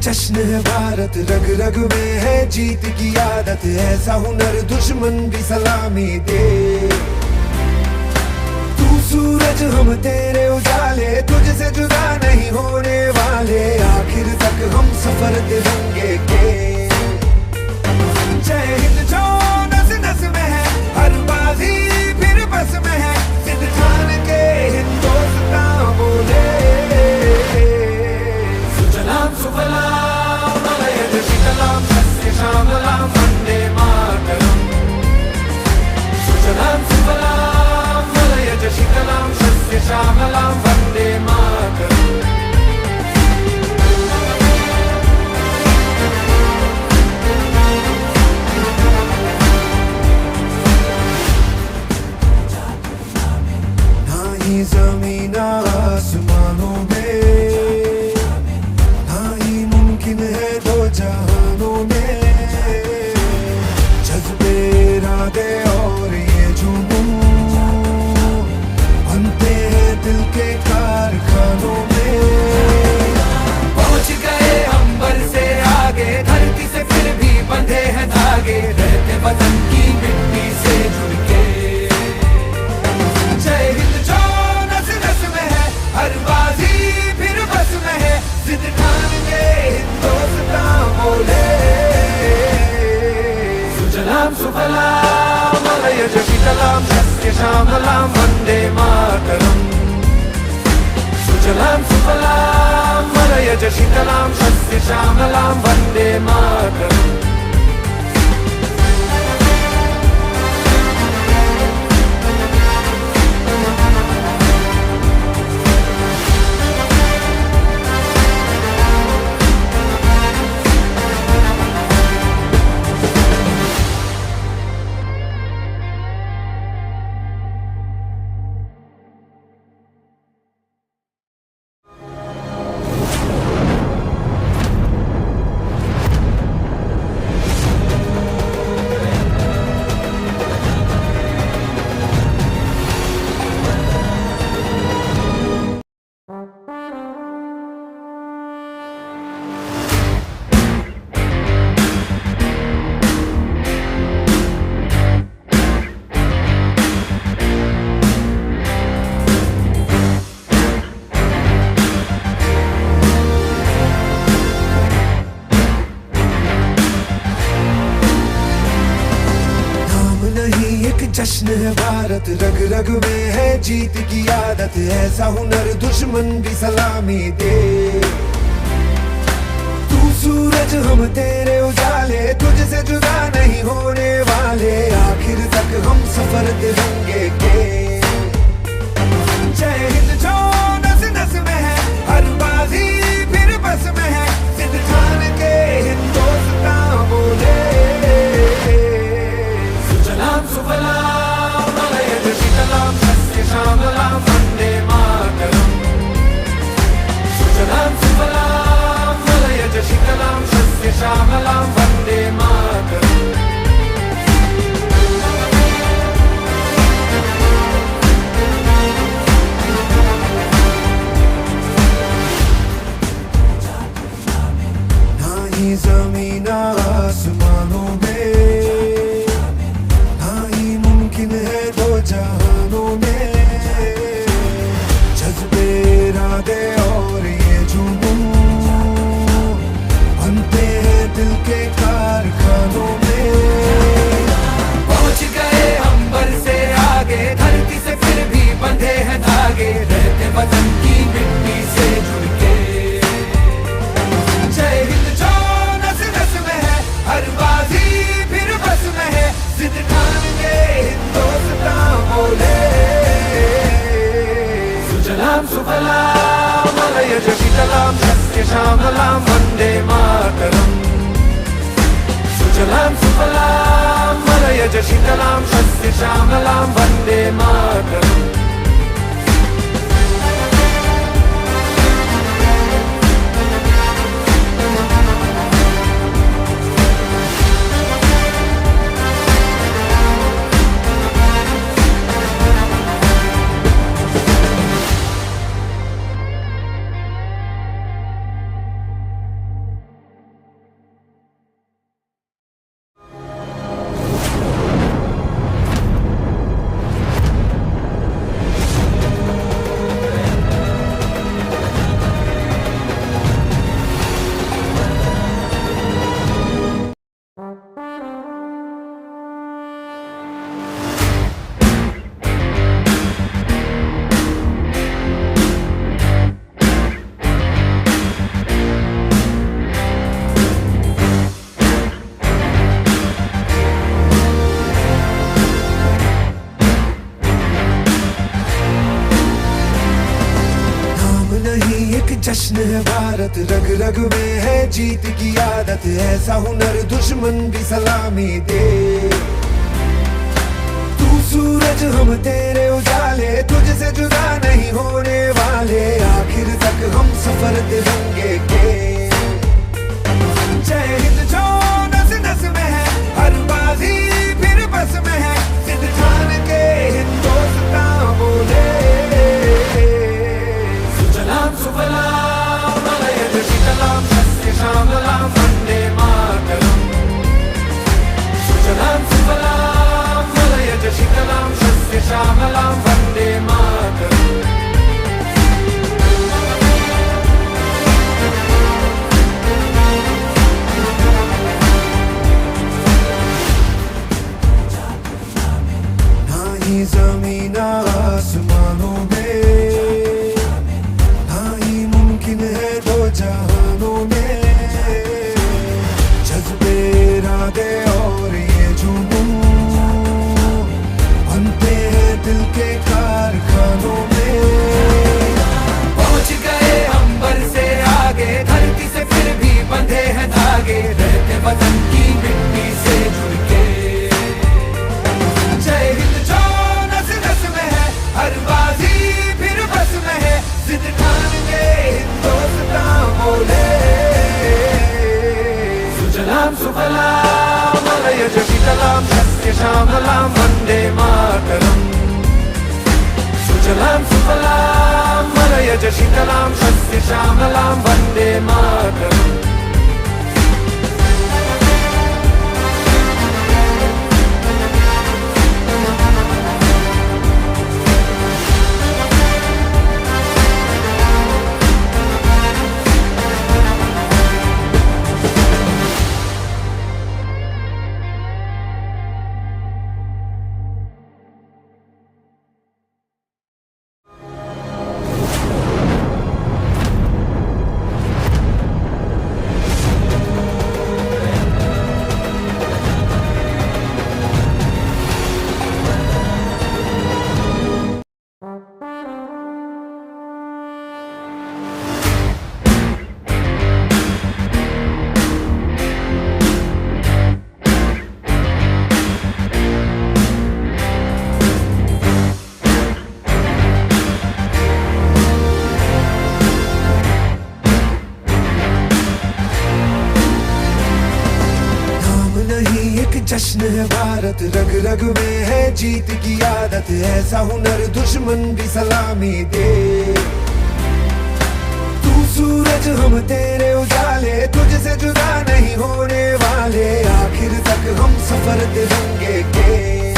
जश्न है भारत, रग रग में है जीत की आदत। ऐसा हुनर दुश्मन भी सलामी दे। तू सूरज हम तेरे उजाले, तुझसे जुदा नहीं होने वाले। आखिर तक हम सफर तिरंगे के। जय हिंद जो नस नस में है, हर बाजी फिर बस में है। जिद ठान के हिंदुस्तान बोले। सुजलाम सुफलाम मलयज शीतलाम सस्य श्यामलाम वंदे मातरम। सुजलाम सुफलाम मलयज शीतलाम सस्य श्यामलाम वंदे मातरम। ना ही जमीन आसमानों में, ना ही मुमकिन है दो जहानों में। जज्बे इरादे और ये जुनून बनते हैं दिल के कारखानों में। पहुंच गए अंबर से आगे, धरती से फिर भी बंधे हैं धागे। रहते वतन की मिट्टी से जुड़ के। जय हिंद जो नस नस में है, हर बाजी फिर बस में है। जिद ठान के हिंदुस्तान बोले। सुजलाम सुफलाम मलयज शीतलाम सस्य श्यामलाम वंदे मातरम। सुजलाम सुफलाम मलयज शीतलाम सस्य श्यामलाम वंदे मातरम। जश्न है भारत, रग रग में है जीत की आदत। ऐसा हुनर दुश्मन भी सलामी दे। तू सूरज हम तेरे उजाले, तुझसे जुदा नहीं होने वाले। आखिर तक हम सफर तिरंगे के। जय हिंद जो नस नस में है, हर बाजी फिर बस में है। जिद ठान के हिंदुस्तान बोले। सुजलाम सुफलाम मलयज शीतलाम सस्य श्यामलाम वंदे मातरम। सुजलाम सुफलाम मलयज शीतलाम सस्य श्यामलाम वंदे मातरम। ना ही जमीन आसमानों में, ना ही मुमकिन है दो जहानों में। जज्बे इरादे और ये जुनून बनते हैं दिल के कारखानों में। पहुंच गए अंबर से आगे, धरती से फिर भी बंधे हैं धागे। रहते वतन की मिट्टी से जुड़ के। जय हिंद जो नस नस में है, हर बाजी फिर बस में है। जिद ठान के हिंदुस्तान बोले। सुजलाम सुफलाम मलयज शीतलाम सस्य श्यामलाम वंदे मातरम। सुजलाम सुफलाम मलयज शीतलाम जश्न है भारत, रग रग में है जीत की आदत, ऐसा हुनर दुश्मन भी सलामी दे। तू सूरज हम तेरे उजाले, तुझसे जुदा नहीं होने वाले, आखिर तक हम सफर तिरंगे के। जय हिंद जो नस नस में है, हर बाजी फिर बस में है, जिद ठान के हिंदुस्तान बोले। सुजलाम सुफलाम मलयज शीतलाम सस्य श्यामलाम वंदे मातरम। सुजलाम सुफलाम मलयज शीतलाम सस्य श्यामलाम वंदे मातरम। जमीन आसमानों में ना ही मुमकिन है दो जहानों में, जज्बे इरादे और ये जुनून बनते हैं दिल के कारखानों में। पहुंच गए अंबर से आगे, धरती से फिर भी बंधे हैं धागे, रहते वतन की मिट्टी से जुड़ के। जय हिंद जो नस नस में है, हर बाजी फिर बस में है, जिद ठान के हिंदुस्तान बोले। सुजलाम सुफलाम मलयज शीतलाम सस्य श्यामलाम वंदे मातरम। सुजलाम सुफलाम मलयज शीतलाम सस्य श्यामलाम वंदे मातरम। जश्न है भारत, रग रग में है जीत की आदत, ऐसा हुनर दुश्मन भी सलामी दे। तू सूरज हम तेरे उजाले, तुझसे जुदा नहीं होने वाले, आखिर तक हम सफर तिरंगे के।